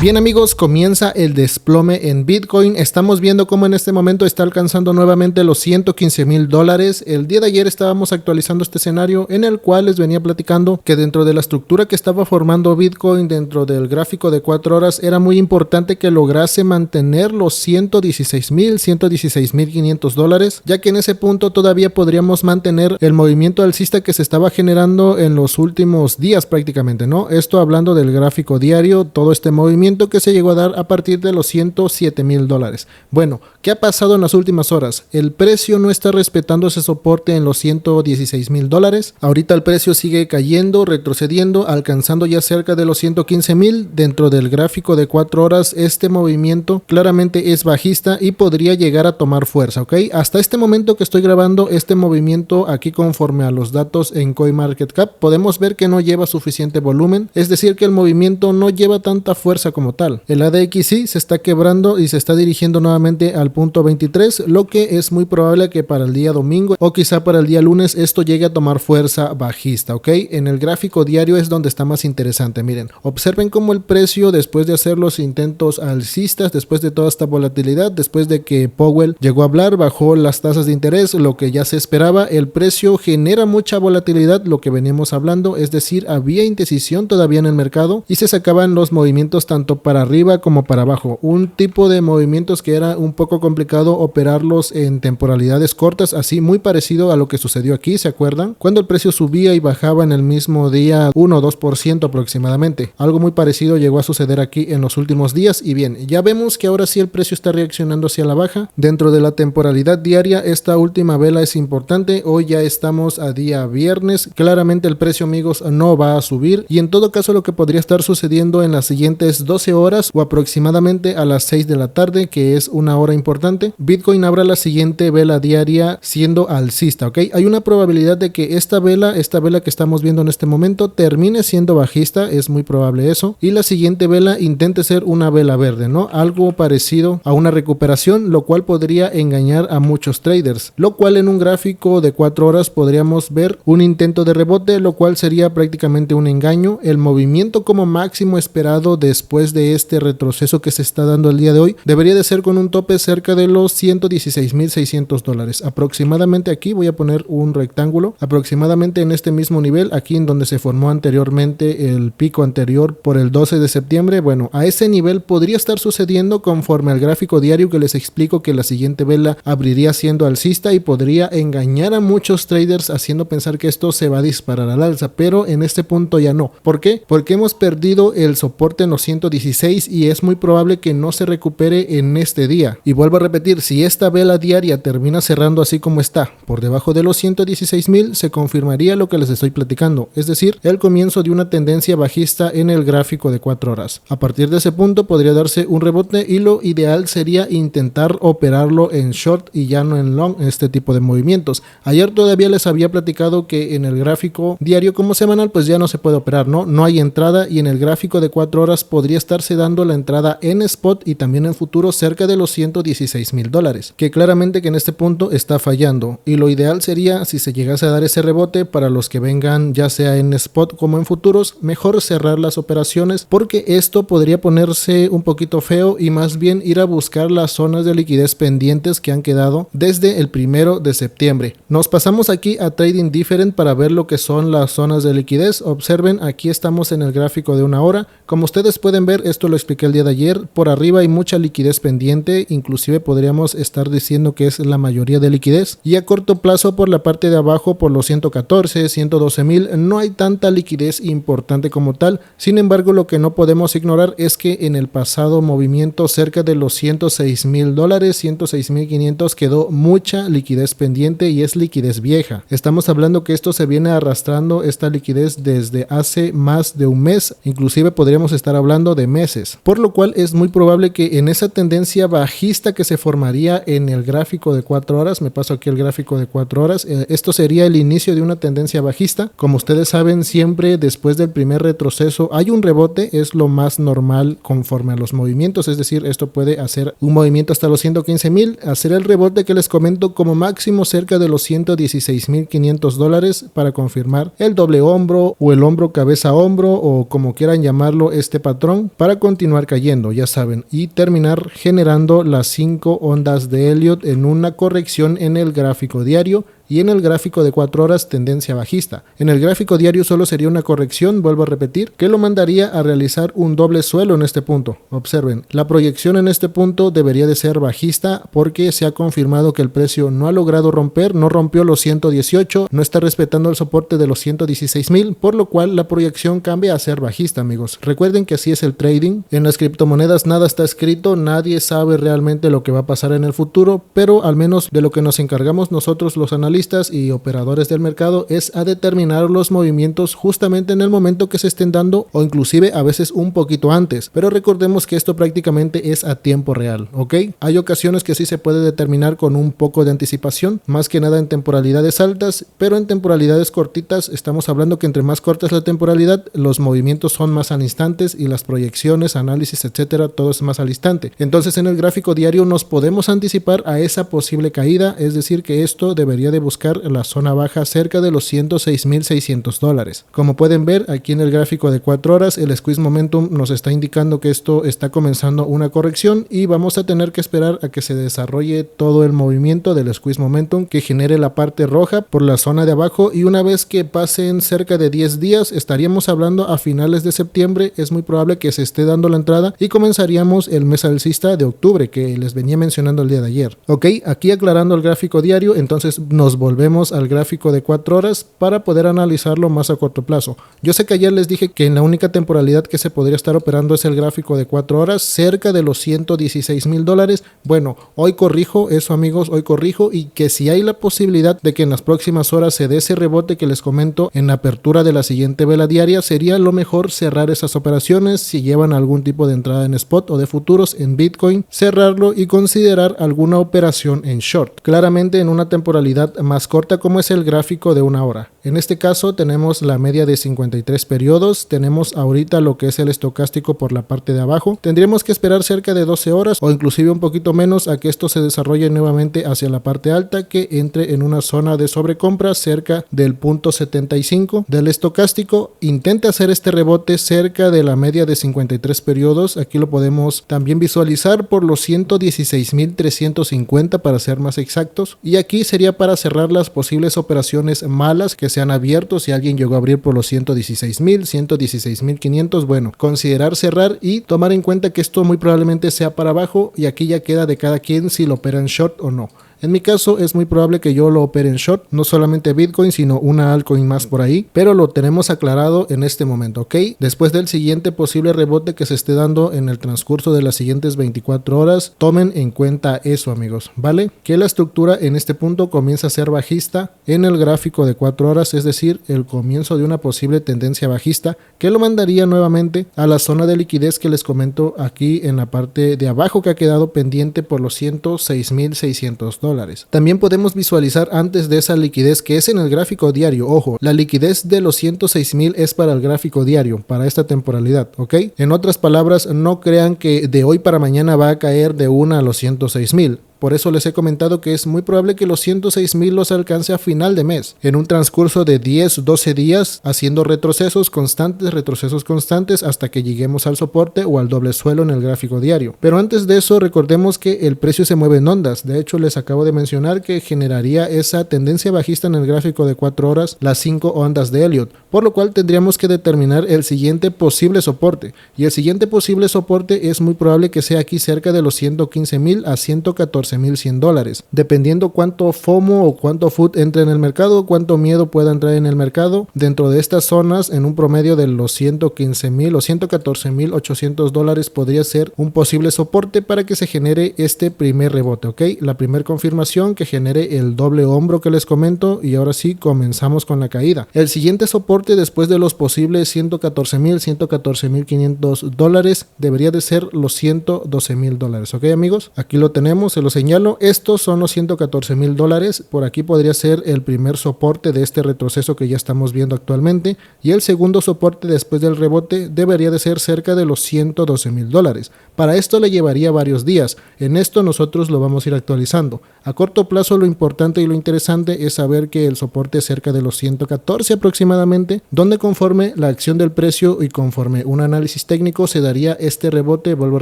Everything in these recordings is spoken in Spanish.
Bien amigos, comienza el desplome en Bitcoin. Estamos viendo cómo en este momento está alcanzando nuevamente los $115,000. El día de ayer estábamos actualizando este escenario en el cual les venía platicando que dentro de la estructura que estaba formando Bitcoin dentro del gráfico de 4 horas era muy importante que lograse mantener los $116,500, ya que en ese punto todavía podríamos mantener el movimiento alcista que se estaba generando en los últimos días prácticamente, ¿no? Esto hablando del gráfico diario, todo este movimiento que se llegó a dar a partir de los $107,000. Bueno, ¿qué ha pasado en las últimas horas? El precio no está respetando ese soporte en los $116,000. Ahorita el precio sigue cayendo, retrocediendo, alcanzando ya cerca de los 115,000. Dentro del gráfico de 4 horas, este movimiento claramente es bajista y podría llegar a tomar fuerza, ¿ok? Hasta este momento que estoy grabando este movimiento aquí conforme a los datos en CoinMarketCap, podemos ver que no lleva suficiente volumen, es decir que el movimiento no lleva tanta fuerza como tal. El ADXY se está quebrando y se está dirigiendo nuevamente al punto 23, lo que es muy probable que para el día domingo o quizá para el día lunes esto llegue a tomar fuerza bajista, ¿ok? En el gráfico diario es donde está más interesante. Miren, observen cómo el precio, después de hacer los intentos alcistas, después de toda esta volatilidad, después de que Powell llegó a hablar, bajó las tasas de interés, lo que ya se esperaba, el precio genera mucha volatilidad, lo que veníamos hablando, es decir, había indecisión todavía en el mercado y se sacaban los movimientos tanto para arriba como para abajo, un tipo de movimientos que era un poco complicado operarlos en temporalidades cortas, así muy parecido a lo que sucedió aquí, ¿se acuerdan? Cuando el precio subía y bajaba en el mismo día 1 o 2% aproximadamente, algo muy parecido llegó a suceder aquí en los últimos días. Y bien, ya vemos que ahora sí el precio está reaccionando hacia la baja. Dentro de la temporalidad diaria, esta última vela es importante, hoy ya estamos a día viernes, claramente el precio amigos no va a subir y en todo caso lo que podría estar sucediendo en las siguientes 12 horas o aproximadamente a las 6 de la tarde, que es una hora importante, Bitcoin abra la siguiente vela diaria siendo alcista, ¿ok? Hay una probabilidad de que esta vela que estamos viendo en este momento termine siendo bajista, es muy probable eso, y la siguiente vela intente ser una vela verde, ¿no? Algo parecido a una recuperación, lo cual podría engañar a muchos traders, lo cual en un gráfico de 4 horas podríamos ver un intento de rebote, lo cual sería prácticamente un engaño. El movimiento como máximo esperado después de este retroceso que se está dando el día de hoy debería de ser con un tope cerca de los $116,600 aproximadamente. Aquí voy a poner un rectángulo aproximadamente en este mismo nivel, aquí en donde se formó anteriormente el pico anterior por el 12 de septiembre. Bueno, a ese nivel podría estar sucediendo conforme al gráfico diario que les explico que la siguiente vela abriría siendo alcista y podría engañar a muchos traders haciendo pensar que esto se va a disparar al alza, pero en este punto ya no. ¿Por qué? Porque hemos perdido el soporte en los 116 y es muy probable que no se recupere en este día. Y vuelvo a repetir, si esta vela diaria termina cerrando así como está, por debajo de los 116,000, se confirmaría lo que les estoy platicando, es decir, el comienzo de una tendencia bajista en el gráfico de 4 horas. A partir de ese punto podría darse un rebote y lo ideal sería intentar operarlo en short y ya no en long, este tipo de movimientos. Ayer todavía les había platicado que en el gráfico diario como semanal pues ya no se puede operar, no hay entrada, y en el gráfico de 4 horas podría estarse dando la entrada en spot y también en futuro cerca de los $116,000, que claramente que en este punto está fallando, y lo ideal sería, si se llegase a dar ese rebote, para los que vengan ya sea en spot como en futuros, mejor cerrar las operaciones, porque esto podría ponerse un poquito feo y más bien ir a buscar las zonas de liquidez pendientes que han quedado desde el 1 de septiembre. Nos pasamos aquí a Trading Different para ver lo que son las zonas de liquidez. Observen, aquí estamos en el gráfico de una hora. Como ustedes pueden ver, esto lo expliqué el día de ayer, por arriba hay mucha liquidez pendiente, inclusive podríamos estar diciendo que es la mayoría de liquidez, y a corto plazo por la parte de abajo, por los 114, 112,000, no hay tanta liquidez importante como tal. Sin embargo, lo que no podemos ignorar es que en el pasado movimiento cerca de los $106,000, $106,500, quedó mucha liquidez pendiente y es liquidez vieja. Estamos hablando que esto se viene arrastrando, esta liquidez, desde hace más de un mes, inclusive podríamos estar hablando de meses, por lo cual es muy probable que en esa tendencia bajista que se formaría en el gráfico de 4 horas, me paso aquí el gráfico de 4 horas, esto sería el inicio de una tendencia bajista. Como ustedes saben, siempre después del primer retroceso hay un rebote, es lo más normal conforme a los movimientos, es decir, esto puede hacer un movimiento hasta los 115,000, hacer el rebote que les comento como máximo cerca de los $116,500 para confirmar el doble hombro o el hombro cabeza hombro o como quieran llamarlo este patrón, para continuar cayendo, ya saben, y terminar generando las 5 ondas de Elliott en una corrección en el gráfico diario y en el gráfico de 4 horas tendencia bajista. En el gráfico diario solo sería una corrección, vuelvo a repetir, que lo mandaría a realizar un doble suelo en este punto. Observen, la proyección en este punto debería de ser bajista porque se ha confirmado que el precio no ha logrado romper, no rompió los 118, no está respetando el soporte de los 116,000, por lo cual la proyección cambia a ser bajista, amigos. Recuerden que así es el trading. En las criptomonedas nada está escrito, nadie sabe realmente lo que va a pasar en el futuro, pero al menos de lo que nos encargamos nosotros los analistas y operadores del mercado es a determinar los movimientos justamente en el momento que se estén dando o inclusive a veces un poquito antes, pero recordemos que esto prácticamente es a tiempo real, ¿ok? Hay ocasiones que sí se puede determinar con un poco de anticipación, más que nada en temporalidades altas, pero en temporalidades cortitas estamos hablando que entre más corta es la temporalidad, los movimientos son más al instante y las proyecciones, análisis, etcétera, todo es más al instante. Entonces en el gráfico diario nos podemos anticipar a esa posible caída, es decir que esto debería de buscar la zona baja cerca de los $106,600. Como pueden ver aquí en el gráfico de 4 horas, el squeeze momentum nos está indicando que esto está comenzando una corrección y vamos a tener que esperar a que se desarrolle todo el movimiento del squeeze momentum que genere la parte roja por la zona de abajo, y una vez que pasen cerca de 10 días, estaríamos hablando a finales de septiembre, es muy probable que se esté dando la entrada y comenzaríamos el mes alcista de octubre que les venía mencionando el día de ayer. Ok, aquí aclarando el gráfico diario, entonces nos volvemos al gráfico de 4 horas para poder analizarlo más a corto plazo. Yo sé que ayer les dije que en la única temporalidad que se podría estar operando es el gráfico de 4 horas cerca de los $116,000. Bueno, hoy corrijo eso, amigos, hoy corrijo, y que si hay la posibilidad de que en las próximas horas se dé ese rebote que les comento en la apertura de la siguiente vela diaria, sería lo mejor cerrar esas operaciones. Si llevan algún tipo de entrada en spot o de futuros en Bitcoin, cerrarlo y considerar alguna operación en short, claramente en una temporalidad más corta como es el gráfico de 1 hora. En este caso tenemos la media de 53 periodos, tenemos ahorita lo que es el estocástico por la parte de abajo, tendríamos que esperar cerca de 12 horas o inclusive un poquito menos a que esto se desarrolle nuevamente hacia la parte alta, que entre en una zona de sobrecompra cerca del punto 75 del estocástico, intente hacer este rebote cerca de la media de 53 periodos, aquí lo podemos también visualizar por los 116,350 para ser más exactos, y aquí sería para cerrar las posibles operaciones malas que se han abierto. Si alguien llegó a abrir por los 116,000, 116,500, bueno, considerar cerrar y tomar en cuenta que esto muy probablemente sea para abajo, y aquí ya queda de cada quien si lo opera en short o no. En mi caso es muy probable que yo lo opere en short, no solamente Bitcoin sino una altcoin más por ahí, pero lo tenemos aclarado en este momento, ¿ok? Después del siguiente posible rebote que se esté dando en el transcurso de las siguientes 24 horas, tomen en cuenta eso, amigos, ¿vale? Que la estructura en este punto comienza a ser bajista en el gráfico de 4 horas, es decir, el comienzo de una posible tendencia bajista que lo mandaría nuevamente a la zona de liquidez que les comento aquí en la parte de abajo, que ha quedado pendiente por los $106,600. También podemos visualizar antes de esa liquidez que es en el gráfico diario. Ojo, la liquidez de los 106,000 es para el gráfico diario, para esta temporalidad, ¿ok? En otras palabras, no crean que de hoy para mañana va a caer de una a los 106,000. Por eso les he comentado que es muy probable que los 106,000 los alcance a final de mes, en un transcurso de 10-12 días, haciendo retrocesos constantes hasta que lleguemos al soporte o al doble suelo en el gráfico diario. Pero antes de eso, recordemos que el precio se mueve en ondas. De hecho, les acabo de mencionar que generaría esa tendencia bajista en el gráfico de 4 horas, las 5 ondas de Elliott, por lo cual tendríamos que determinar el siguiente posible soporte. Y el siguiente posible soporte es muy probable que sea aquí cerca de los 115,000 a 114,100 $, dependiendo cuánto FOMO o cuánto FUD entre en el mercado, cuánto miedo pueda entrar en el mercado. Dentro de estas zonas, en un promedio de los 115,000 o 114,800 $, podría ser un posible soporte para que se genere este primer rebote, ¿ok? La primera confirmación que genere el doble hombro que les comento, y ahora sí comenzamos con la caída. El siguiente soporte después de los posibles 114,000, 114,500 $, debería de ser los $112,000, ¿ok, amigos? Aquí lo tenemos, se los he señalo, estos son los $114,000. Por aquí podría ser el primer soporte de este retroceso que ya estamos viendo actualmente, y el segundo soporte después del rebote debería de ser cerca de los $112,000. Para esto le llevaría varios días. En esto nosotros lo vamos a ir actualizando. A corto plazo lo importante y lo interesante es saber que el soporte es cerca de los 114 aproximadamente, donde conforme la acción del precio y conforme un análisis técnico se daría este rebote. Vuelvo a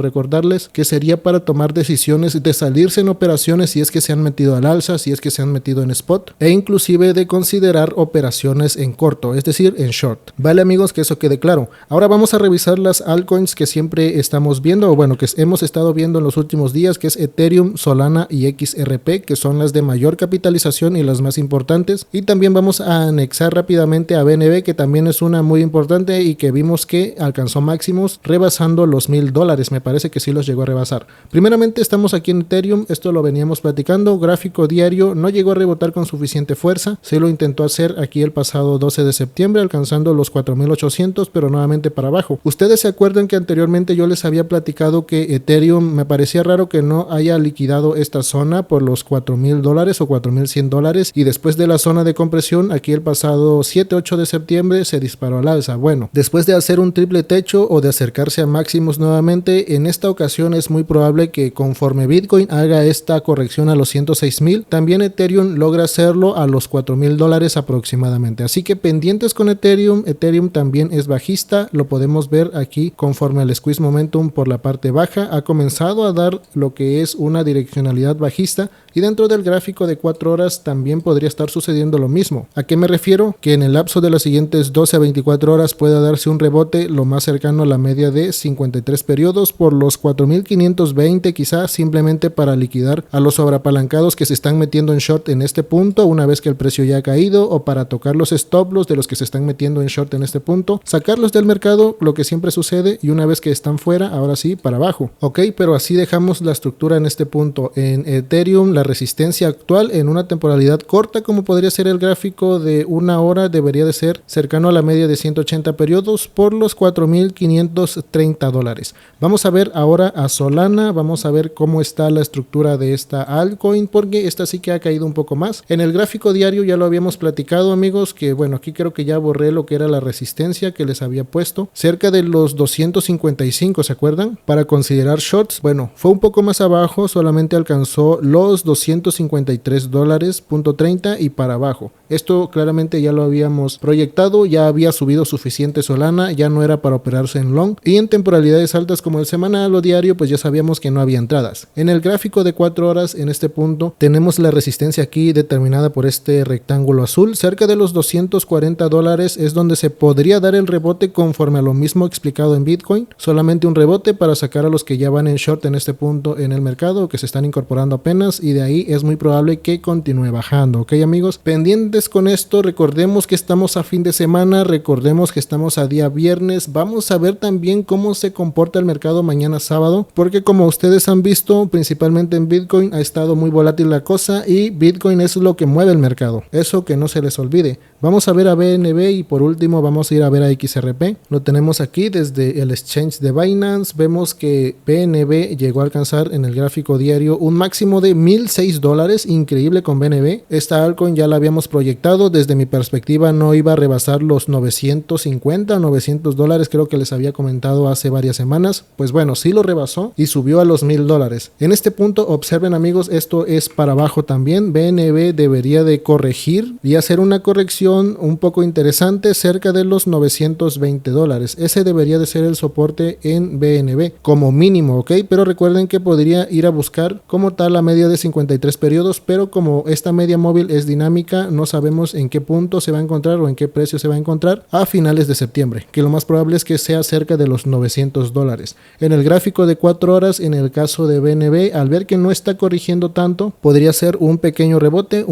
recordarles que sería para tomar decisiones de salirse en operaciones si es que se han metido al alza, si es que se han metido en spot, e inclusive de considerar operaciones en corto, es decir, en short. Vale amigos, que eso quede claro. Ahora vamos a revisar las altcoins que siempre estamos viendo, o bueno, que hemos estado viendo en los últimos días, que es Ethereum, Solana y XRP, que son las de mayor capitalización y las más importantes. Y también vamos a anexar rápidamente a BNB, que también es una muy importante y que vimos que alcanzó máximos rebasando los $1,000. Me parece que sí los llegó a rebasar. Primeramente estamos aquí en Ethereum, esto lo veníamos platicando. Gráfico diario no llegó a rebotar con suficiente fuerza, se lo intentó hacer aquí el pasado 12 de septiembre alcanzando los 4,800, pero nuevamente para abajo. Ustedes se acuerdan que anteriormente yo les había platicado que Ethereum me parecía raro que no haya liquidado esta zona por los $4,000 o $4,100, y después de la zona de compresión aquí el pasado 7-8 de septiembre se disparó al alza. Bueno, después de hacer un triple techo o de acercarse a máximos nuevamente, en esta ocasión es muy probable que conforme Bitcoin haga esta corrección a los 106,000, también Ethereum logra hacerlo a los $4,000 aproximadamente. Así que pendientes con Ethereum. Ethereum también es bajista, lo podemos ver aquí conforme al squeeze momentum por la parte baja ha comenzado a dar lo que es una direccionalidad bajista, y dentro del gráfico de 4 horas también podría estar sucediendo lo mismo. ¿A qué me refiero? Que en el lapso de las siguientes 12 a 24 horas pueda darse un rebote lo más cercano a la media de 53 periodos por los 4,520 quizás, simplemente para liquidar a los sobreapalancados que se están metiendo en short en este punto una vez que el precio ya ha caído, o para tocar los stop loss de los que se están metiendo en short en este punto, sacarlos del mercado, lo que siempre sucede, y una vez que están fuera, ahora sí para abajo. Ok, pero así dejamos la estructura en este punto. En Ethereum la resistencia actual en una temporalidad corta, como podría ser el gráfico de una hora, debería de ser cercano a la media de 180 periodos por los $4,530. Vamos a ver ahora a Solana, vamos a ver cómo está la estructura de esta altcoin, porque esta sí que ha caído un poco más. En el gráfico diario ya lo habíamos platicado amigos, que bueno, aquí creo que ya borré lo que era la resistencia que les había puesto, cerca de los 255, ¿se acuerdan? Para considerar shorts, bueno, fue un poco más abajo, solamente alcanzó los $253.30 y para abajo. Esto claramente ya lo habíamos proyectado, ya había subido suficiente Solana, ya no era para operarse en long, y en temporalidades altas como el semanal o diario pues ya sabíamos que no había entradas. En el gráfico de 4 horas en este punto tenemos la resistencia aquí determinada por este rectángulo azul, cerca de los $240 es donde se podría dar el rebote conforme a lo mismo explicado en Bitcoin, solamente un rebote para sacar a los que ya van en short en este punto en el mercado o que se están incorporando apenas, y de ahí es muy probable que continúe bajando. Ok amigos, pendientes con esto, recordemos que estamos a fin de semana, recordemos que estamos a día viernes, vamos a ver también cómo se comporta el mercado mañana sábado, porque como ustedes han visto, principalmente en Bitcoin ha estado muy volátil la cosa, y Bitcoin es lo que mueve el mercado, eso que no se les olvide. Vamos a ver a BNB y por último vamos a ir a ver a XRP. Lo tenemos aquí desde el exchange de Binance. Vemos que BNB llegó a alcanzar en el gráfico diario un máximo de $1,006, increíble con BNB. Esta altcoin ya la habíamos proyectado, desde mi perspectiva no iba a rebasar los 950 o $900, creo que les había comentado hace varias semanas. Pues bueno, sí lo rebasó y subió a los $1,000. En este punto observen amigos, esto es para abajo también. BNB debería de corregir y hacer una corrección un poco interesante cerca de los $920. Ese debería de ser el soporte en BNB como mínimo, ok, pero recuerden que podría ir a buscar como tal la media de 53 periodos, pero como esta media móvil es dinámica, no sabemos en qué punto se va a encontrar o en qué precio se va a encontrar a finales de septiembre, que lo más probable es que sea cerca de los $900. En el gráfico de 4 horas, en el caso de BNB, al ver que no está corrigiendo tanto, podría ser un pequeño rebote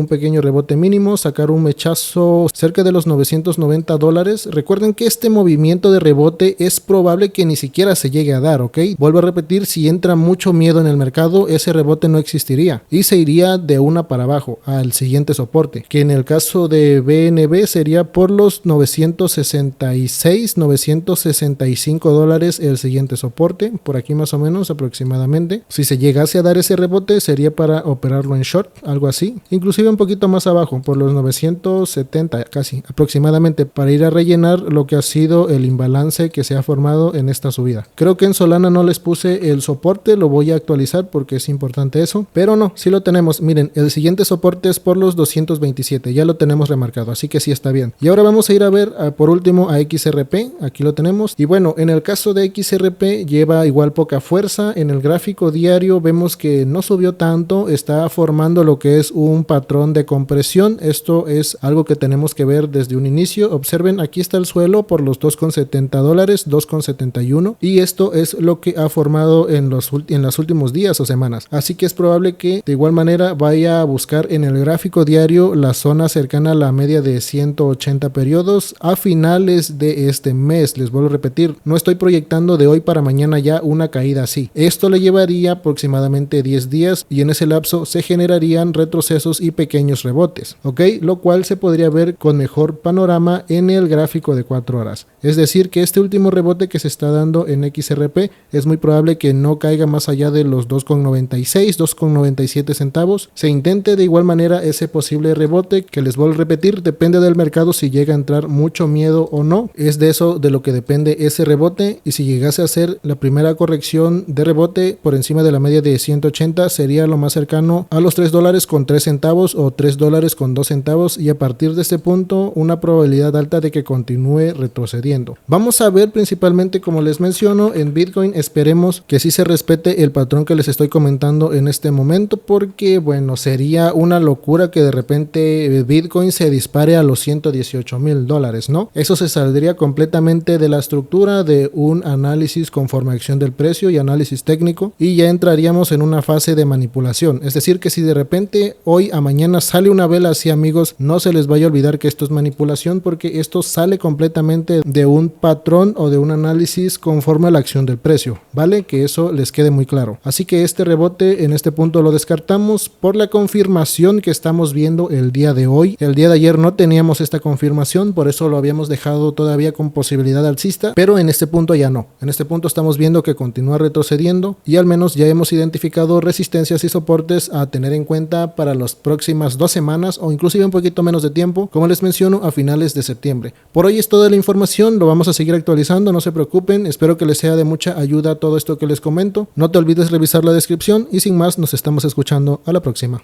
mínimo, sacar un mechazo cerca de los $990. Recuerden que este movimiento de rebote es probable que ni siquiera se llegue a dar, ok. Vuelvo a repetir, si entra mucho miedo en el mercado, ese rebote no existiría y se iría de una para abajo al siguiente soporte, que en el caso de BNB sería por los $965 el siguiente soporte, por aquí más o menos aproximadamente. Si se llegase a dar ese rebote sería para operarlo en short, algo así, inclusive un poquito más abajo, por los 970 casi aproximadamente, para ir a rellenar lo que ha sido el imbalance que se ha formado en esta subida. Creo que en Solana no les puse el soporte, lo voy a actualizar porque es importante eso, pero no, sí lo tenemos. Miren, el siguiente soporte es por los 227, ya lo tenemos remarcado, así que sí está bien. Y ahora vamos a ir a ver por último a XRP, aquí lo tenemos, y bueno, en el caso de XRP lleva igual poca fuerza. En el gráfico diario vemos que no subió tanto, está formando lo que es un patrón de compresión. Esto es algo que tenemos que ver desde un inicio. Observen, aquí está el suelo por los $2.70, 2.71, y esto es lo que ha formado en los últimos días o semanas, así que es probable que de igual manera vaya a buscar en el gráfico diario la zona cercana a la media de 180 periodos a finales de este mes. Les vuelvo a repetir, no estoy proyectando de hoy para mañana ya una caída así. Esto le llevaría aproximadamente 10 días y en ese lapso se generarían retrocesos y pequeños rebotes, ¿ok? Lo cual se podría ver con mejor panorama en el gráfico de 4 horas. Es decir, que este último rebote que se está dando en XRP es muy probable que no caiga más allá de los 2.96, 2.97 centavos. Se intente de igual manera ese posible rebote, que les vuelvo a repetir, depende del mercado si llega a entrar mucho miedo o no. Es de eso de lo que depende ese rebote, y si llegase a ser la primera corrección de rebote por encima de la media de 180 sería lo más cercano a los $3 con 3 centavos o $3 con 2 centavos, y a partir de este punto una probabilidad alta de que continúe retrocediendo. Vamos a ver principalmente, como les menciono, en Bitcoin esperemos que sí se respete el patrón que les estoy comentando en este momento, porque bueno, sería una locura que de repente Bitcoin se dispare a los $118,000, ¿no? Eso se saldría completamente de la estructura de un análisis conforme a acción del precio y análisis técnico, y ya entraríamos en una fase de manipulación. Es decir, que si de repente hoy a mañana sale una vela así, amigos, no se les vaya a olvidar que esto es manipulación, porque esto sale completamente de un patrón o de un análisis conforme a la acción del precio, ¿vale? Que eso les quede muy claro. Así que este rebote en este punto lo descartamos por la confirmación que estamos viendo el día de hoy. El día de ayer no teníamos esta confirmación, por eso lo habíamos dejado todavía con posibilidad alcista, pero en este punto ya no. En este punto estamos viendo que continúa retrocediendo y al menos ya hemos identificado resistencias y soportes a tener en cuenta para las próximas 2 semanas o inclusive un poquito menos de tiempo, como les menciono, a finales de septiembre. Por hoy es toda la información, lo vamos a seguir actualizando, no se preocupen, espero que les sea de mucha ayuda todo esto que les comento. No te olvides revisar la descripción y sin más nos estamos escuchando a la próxima.